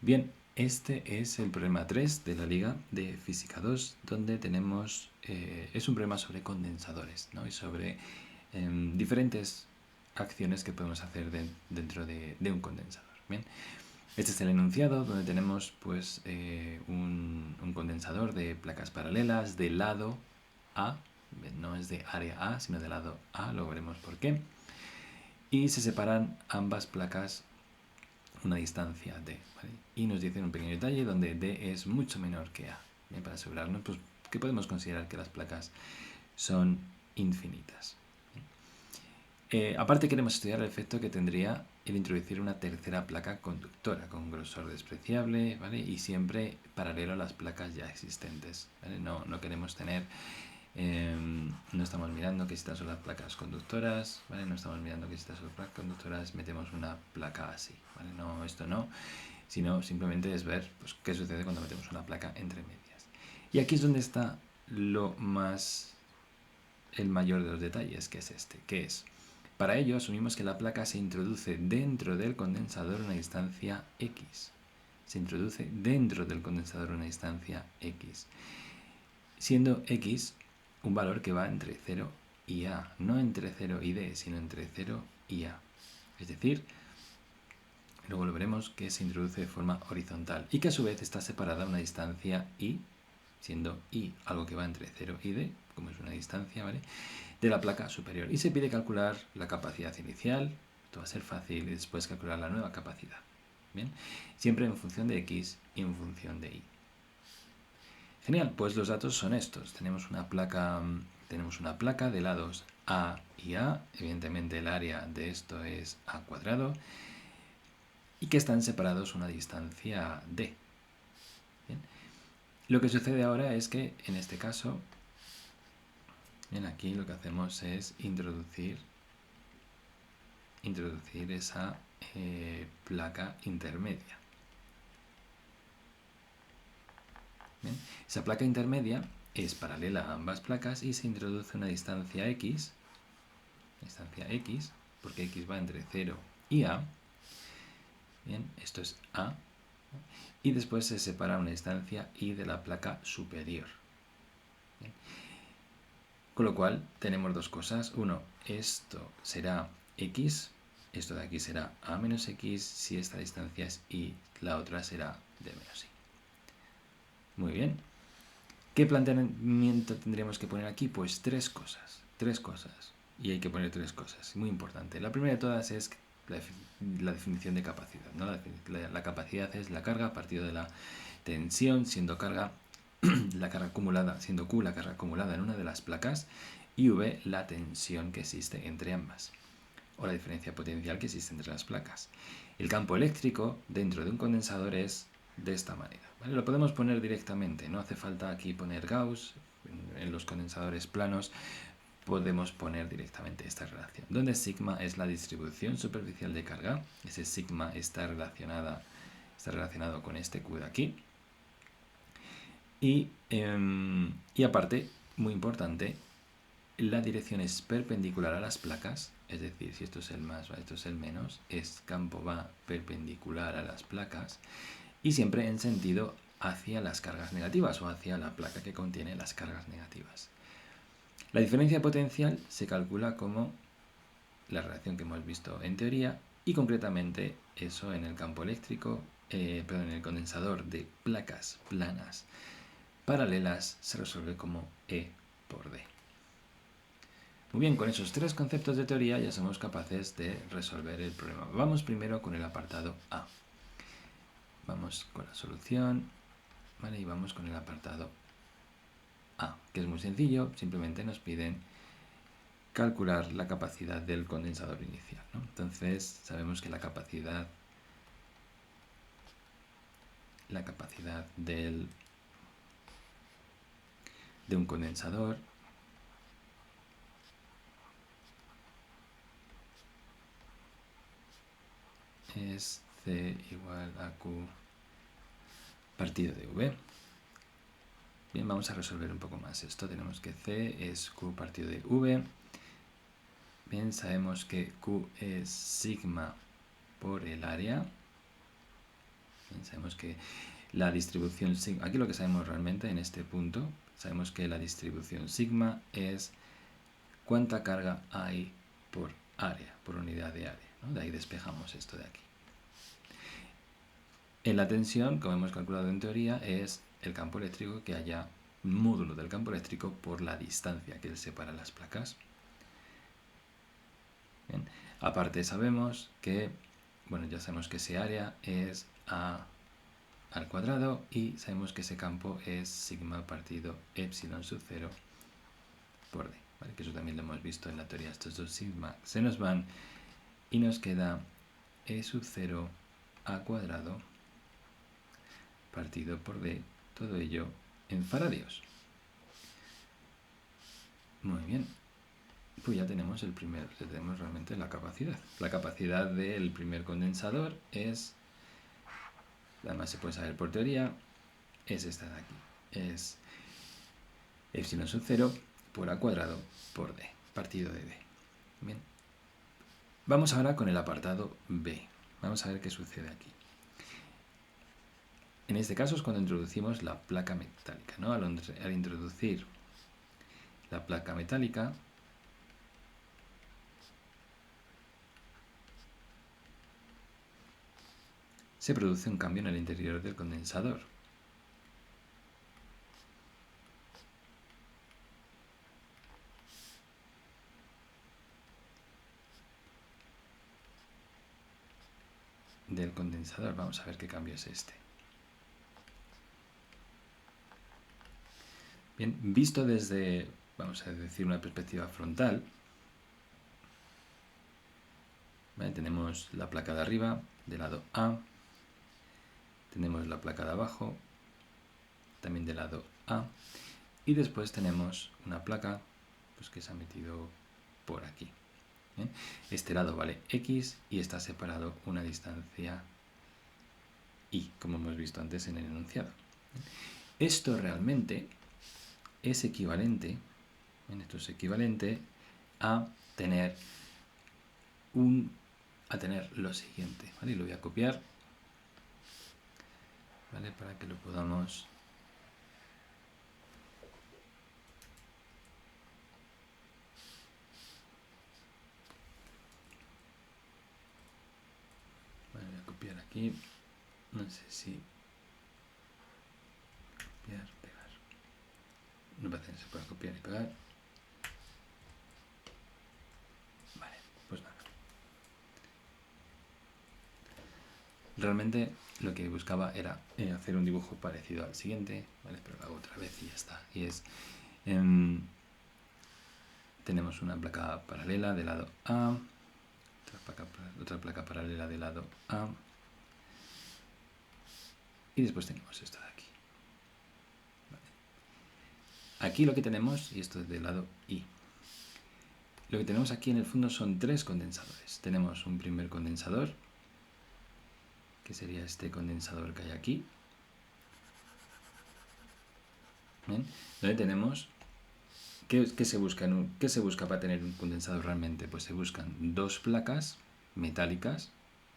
Bien, este es el problema 3 de la Liga de Física 2, donde tenemos, es un problema sobre condensadores, ¿no? Y sobre diferentes acciones que podemos hacer dentro de un condensador. Bien, este es el enunciado donde tenemos pues, un condensador de placas paralelas de lado A, no es de área A, sino de lado A, luego veremos por qué. Y se separan ambas placas una distancia D, ¿vale? Y nos dicen un pequeño detalle donde D es mucho menor que A. Bien, para asegurarnos pues, que podemos considerar que las placas son infinitas. Aparte queremos estudiar el efecto que tendría el introducir una tercera placa conductora con grosor despreciable, ¿vale? Y siempre paralelo a las placas ya existentes, ¿vale? No queremos tener, no estamos mirando que estas son las placas conductoras, ¿vale? No estamos mirando que estas son las placas conductoras, metemos una placa así, ¿vale? No, esto no, sino simplemente es ver pues, qué sucede cuando metemos una placa entre medias. Y aquí es donde está el mayor de los detalles, que es este, que es, para ello asumimos que la placa se introduce dentro del condensador a una distancia x. Se introduce dentro del condensador a una distancia x, siendo x un valor que va entre 0 y a, no entre 0 y d, sino entre 0 y a. Es decir, luego lo veremos, que se introduce de forma horizontal y que a su vez está separada a una distancia i, siendo i algo que va entre 0 y d, como es una distancia, ¿vale?, de la placa superior. Y se pide calcular la capacidad inicial, esto va a ser fácil, y después calcular la nueva capacidad. Bien, siempre en función de x y en función de y. Genial, pues los datos son estos. Tenemos una placa de lados A y A, evidentemente el área de esto es A cuadrado, y que están separados una distancia D. Bien. Lo que sucede ahora es que en este caso, bien, aquí lo que hacemos es introducir esa placa intermedia. Bien. Esa placa intermedia es paralela a ambas placas y se introduce una distancia x, porque x va entre 0 y a. Bien, esto es a. Y después se separa una distancia y de la placa superior. Bien. Con lo cual tenemos dos cosas. Uno, esto será x, esto de aquí será a menos x si esta distancia es y, la otra será d menos y. Muy bien. ¿Qué planteamiento tendríamos que poner aquí? Pues tres cosas. Y hay que poner tres cosas, muy importante. La primera de todas es la definición de capacidad, ¿no? La capacidad es la carga partido de la tensión, siendo carga la carga acumulada, siendo Q la carga acumulada en una de las placas y V la tensión que existe entre ambas, o la diferencia potencial que existe entre las placas. El campo eléctrico dentro de un condensador es de esta manera, ¿vale? Lo podemos poner directamente, no hace falta aquí poner Gauss. En los condensadores planos podemos poner directamente esta relación, donde sigma es la distribución superficial de carga. Ese sigma está relacionado con este Q de aquí. Y aparte, muy importante, la dirección es perpendicular a las placas, es decir, si esto es el más, esto es el menos, campo va perpendicular a las placas y siempre en sentido hacia las cargas negativas o hacia la placa que contiene las cargas negativas. La diferencia potencial se calcula como la relación que hemos visto en teoría y concretamente eso en el campo eléctrico, en el condensador de placas planas paralelas se resuelve como E por D. Muy bien, con esos tres conceptos de teoría ya somos capaces de resolver el problema. Vamos primero con el apartado A. Vamos con la solución, ¿vale? Y vamos con el apartado A, que es muy sencillo, simplemente nos piden calcular la capacidad del condensador inicial, ¿no? Entonces sabemos que la capacidad de un condensador es C igual a Q partido de V. Bien, vamos a resolver un poco más esto. Tenemos que C es Q partido de V. Bien, sabemos que Q es sigma por el área. Sabemos que la distribución sigma, aquí lo que sabemos realmente en este punto, sabemos que la distribución sigma es cuánta carga hay por área, por unidad de área, ¿no? De ahí despejamos esto de aquí. En la tensión, como hemos calculado en teoría, es el campo eléctrico que haya módulo del campo eléctrico por la distancia que separa las placas. Bien. Aparte sabemos que, bueno, ya sabemos que ese área es A al cuadrado y sabemos que ese campo es sigma partido epsilon sub 0 por d, ¿vale? Que eso también lo hemos visto en la teoría. Estos dos sigma se nos van y nos queda e sub 0 a cuadrado partido por d, todo ello en faradios. Muy bien, pues ya tenemos ya tenemos realmente la capacidad. La capacidad del primer condensador es, además se puede saber por teoría, es esta de aquí. Es epsilon sub 0 por a cuadrado por d, partido de d. Bien. Vamos ahora con el apartado B. Vamos a ver qué sucede aquí. En este caso es cuando introducimos la placa metálica, ¿no? Al introducir la placa metálica, se produce un cambio en el interior del condensador. Del condensador, vamos a ver qué cambio es este. Bien, visto desde, vamos a decir, una perspectiva frontal, ¿vale? Tenemos la placa de arriba, del lado A, tenemos la placa de abajo, también del lado A, y después tenemos una placa pues, que se ha metido por aquí. ¿Bien? Este lado vale X y está separado una distancia Y, como hemos visto antes en el enunciado. Esto realmente es equivalente, esto es equivalente a tener lo siguiente, ¿vale? Y lo voy a copiar, ¿vale? Para que lo podamos vale, voy a copiar aquí, no sé si copiar, pegar, no parece que se pueda copiar y pegar. Vale, pues nada. Realmente lo que buscaba era hacer un dibujo parecido al siguiente, ¿vale? Pero lo hago otra vez y ya está. Y es, tenemos una placa paralela del lado A, otra placa paralela del lado A, y después tenemos esto de aquí. Vale. Aquí lo que tenemos, y esto es del lado I, lo que tenemos aquí en el fondo son tres condensadores. Tenemos un primer condensador, que sería este condensador que hay aquí. ¿Bien? Donde tenemos, ¿qué se busca para tener un condensador realmente? Pues se buscan dos placas metálicas,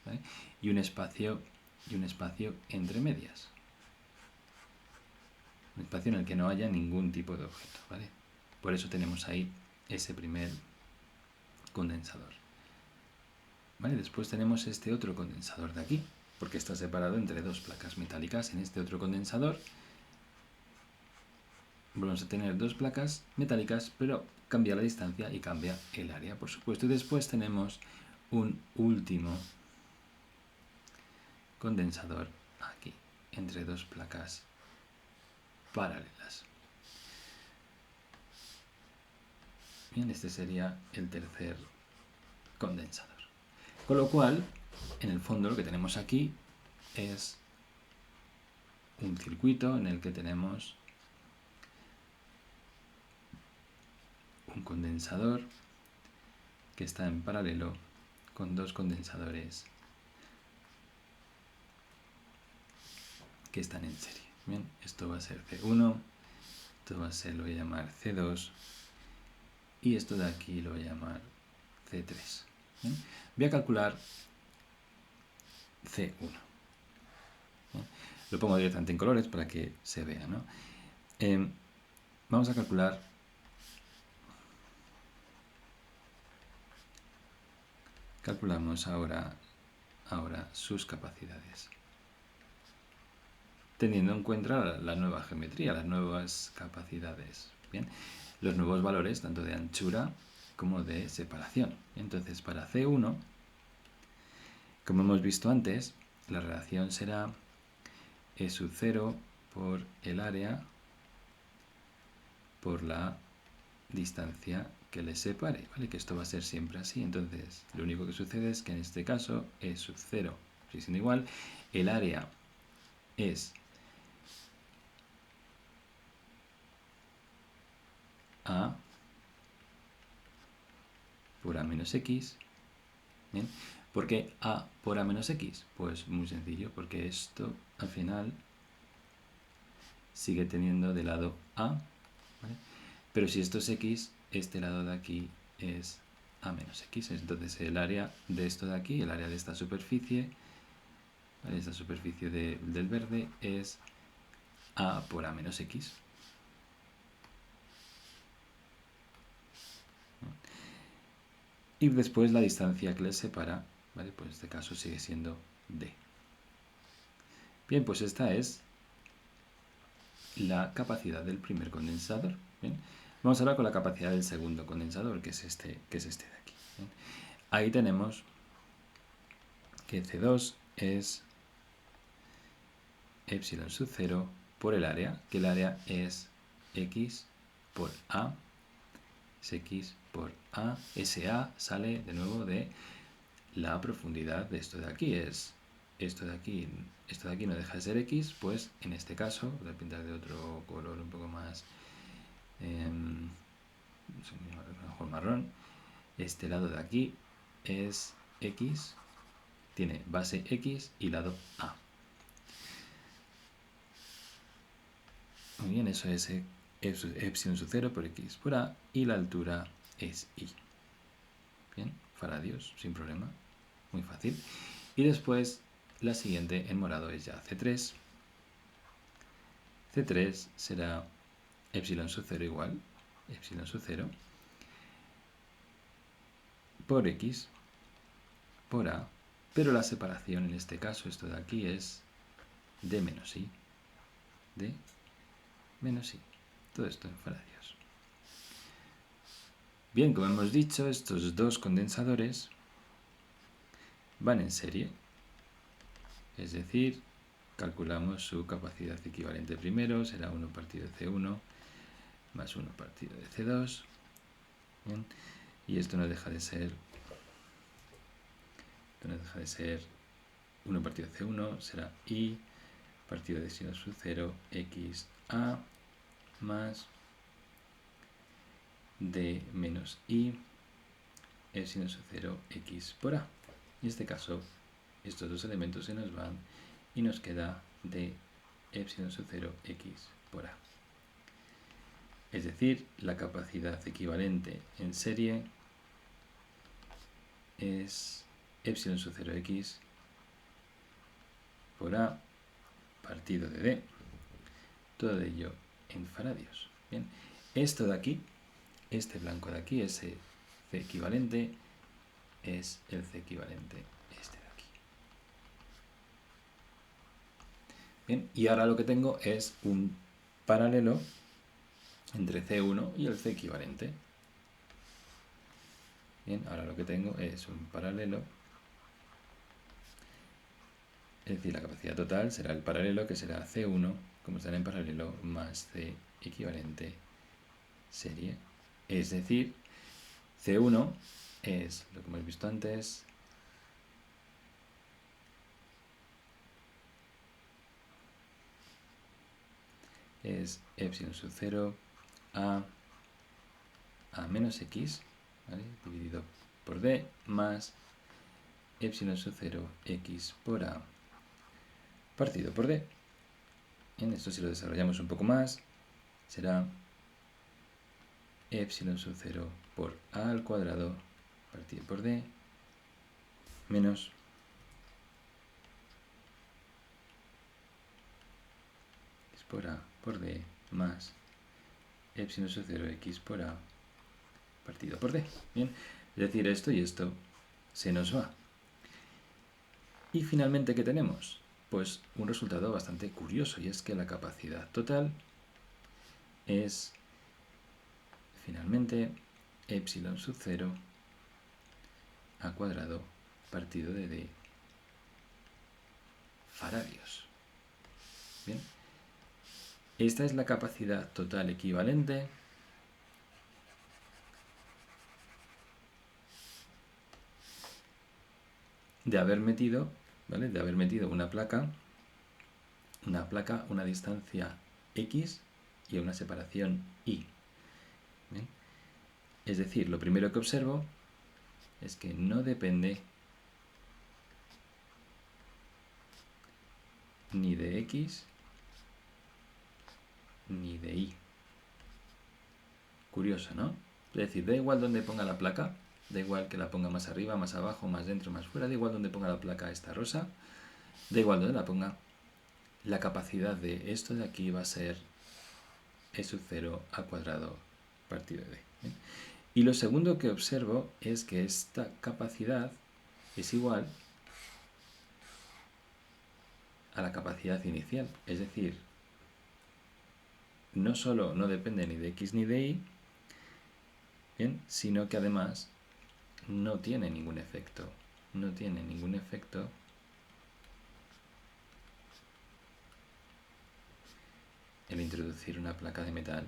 ¿vale? y un espacio entre medias. Un espacio en el que no haya ningún tipo de objeto, ¿vale? Por eso tenemos ahí ese primer condensador. ¿Vale? Después tenemos este otro condensador de aquí, porque está separado entre dos placas metálicas. En este otro condensador vamos a tener dos placas metálicas, pero cambia la distancia y cambia el área, por supuesto. Y después tenemos un último condensador aquí, entre dos placas paralelas. Bien, este sería el tercer condensador. Con lo cual, en el fondo lo que tenemos aquí es un circuito en el que tenemos un condensador que está en paralelo con dos condensadores que están en serie. Bien, esto va a ser C1, esto va a ser, lo voy a llamar C2 y esto de aquí lo voy a llamar C3. Bien, voy a calcular C1. Lo pongo directamente en colores para que se vea, ¿no? Vamos a calcular calculamos ahora sus capacidades, teniendo en cuenta la nueva geometría, las nuevas capacidades. Bien, los nuevos valores tanto de anchura como de separación. Entonces, para C1, como hemos visto antes, la relación será E sub 0 por el área por la distancia que les separe, ¿vale? Que esto va a ser siempre así. Entonces, lo único que sucede es que en este caso E sub 0 sigue siendo igual, el área es A por A menos X. ¿Bien? ¿Por qué A por A menos X? Pues muy sencillo, porque esto al final sigue teniendo de lado A, ¿vale? Pero si esto es X, este lado de aquí es A menos X. Entonces el área de esto de aquí, el área de esta superficie, ¿vale? Esta superficie del verde es A por A menos X. Y después la distancia que les separa, ¿vale? Pues en este caso sigue siendo D. Bien, pues esta es la capacidad del primer condensador. ¿Bien? Vamos ahora con la capacidad del segundo condensador, que es este de aquí. ¿Bien? Ahí tenemos que C2 es epsilon sub 0 por el área, que el área es X por A, es X por A, ese A sale de nuevo de la profundidad de esto de aquí, es esto de aquí no deja de ser X, pues en este caso, voy a pintar de otro color un poco más, mejor marrón, este lado de aquí es X, tiene base X y lado A. Muy bien, eso es epsilon sub 0 por X por A y la altura es I. Bien, faradios, sin problema, muy fácil. Y después la siguiente en morado es ya C3. C3 será epsilon sub 0 igual, epsilon sub 0 por X por A, pero la separación en este caso, esto de aquí, es D menos I. D menos I. Todo esto en faradios. Bien, como hemos dicho, estos dos condensadores van en serie. Es decir, calculamos su capacidad equivalente primero, será 1 partido de C1 más 1 partido de C2. Bien, y esto no deja de ser 1 partido de C1, será I partido de epsilon sub 0 X A más D menos I epsilon sub 0 X por A. En este caso, estos dos elementos se nos van y nos queda D epsilon sub 0 X por A. Es decir, la capacidad equivalente en serie es epsilon sub 0x por A partido de D. Todo ello en faradios. Bien, esto de aquí, este blanco de aquí, ese C equivalente, es el C equivalente este de aquí. Bien, y ahora lo que tengo es un paralelo entre C1 y el C equivalente. Bien, ahora lo que tengo es un paralelo, es decir, la capacidad total será el paralelo, que será C1, como están en paralelo, más C equivalente serie. Es decir, C1 es lo que hemos visto antes, es epsilon sub 0 a menos X, ¿vale? Dividido por D, más epsilon sub 0 X por A partido por D. En esto, si lo desarrollamos un poco más, será epsilon sub 0 por A al cuadrado partido por D menos por A por D más epsilon sub 0 x por A partido por D. Bien, es decir, esto y esto se nos va. Y finalmente, ¿qué tenemos? Pues un resultado bastante curioso, y es que la capacidad total es finalmente epsilon sub 0 a cuadrado partido de D faradios. Bien, esta es la capacidad total equivalente de haber metido, ¿vale? De haber metido una placa, una distancia x y una separación y. ¿Bien? Es decir, lo primero que observo es que no depende ni de x ni de y. Curioso, ¿no? Es decir, da igual donde ponga la placa, da igual que la ponga más arriba, más abajo, más dentro, más fuera, da igual donde ponga la placa esta rosa, da igual donde la ponga, la capacidad de esto de aquí va a ser e sub 0 a cuadrado partido de d. ¿Bien? Y lo segundo que observo es que esta capacidad es igual a la capacidad inicial, es decir, no solo no depende ni de x ni de y, ¿bien?, sino que además no tiene ningún efecto. No tiene ningún efecto el introducir una placa de metal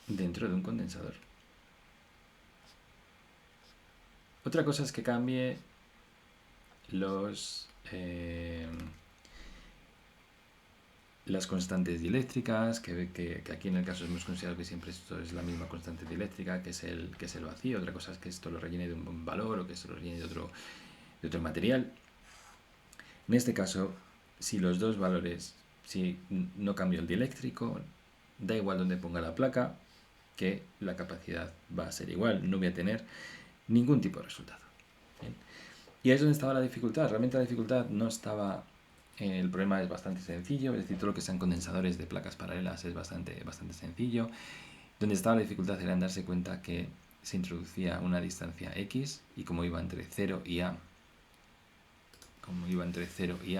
dentro de un condensador. Otra cosa es que cambie las constantes dieléctricas, que aquí en el caso hemos considerado que siempre esto es la misma constante dieléctrica, que es el vacío. Otra cosa es que esto lo rellene de un valor o que esto lo rellene de otro material. En este caso, si los dos valores, si no cambio el dieléctrico, da igual donde ponga la placa, que la capacidad va a ser igual, no voy a tener ningún tipo de resultado. ¿Bien? Y ahí es donde estaba la dificultad. Realmente la dificultad no estaba... El problema es bastante sencillo, es decir, todo lo que sean condensadores de placas paralelas es bastante sencillo. Donde estaba la dificultad era en darse cuenta que se introducía una distancia x y como iba entre 0 y a,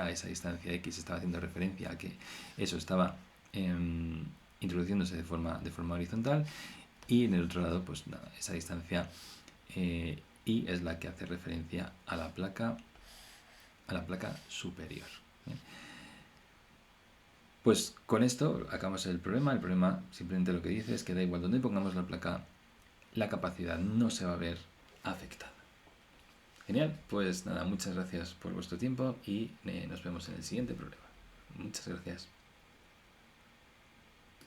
esa distancia x estaba haciendo referencia a que eso estaba introduciéndose de forma horizontal, y en el otro lado, pues nada, esa distancia y es la que hace referencia a la placa superior. ¿Bien? Pues con esto acabamos el problema. El problema simplemente lo que dice es que da igual donde pongamos la placa, la capacidad no se va a ver afectada. Genial, pues nada, muchas gracias por vuestro tiempo y nos vemos en el siguiente problema. Muchas gracias.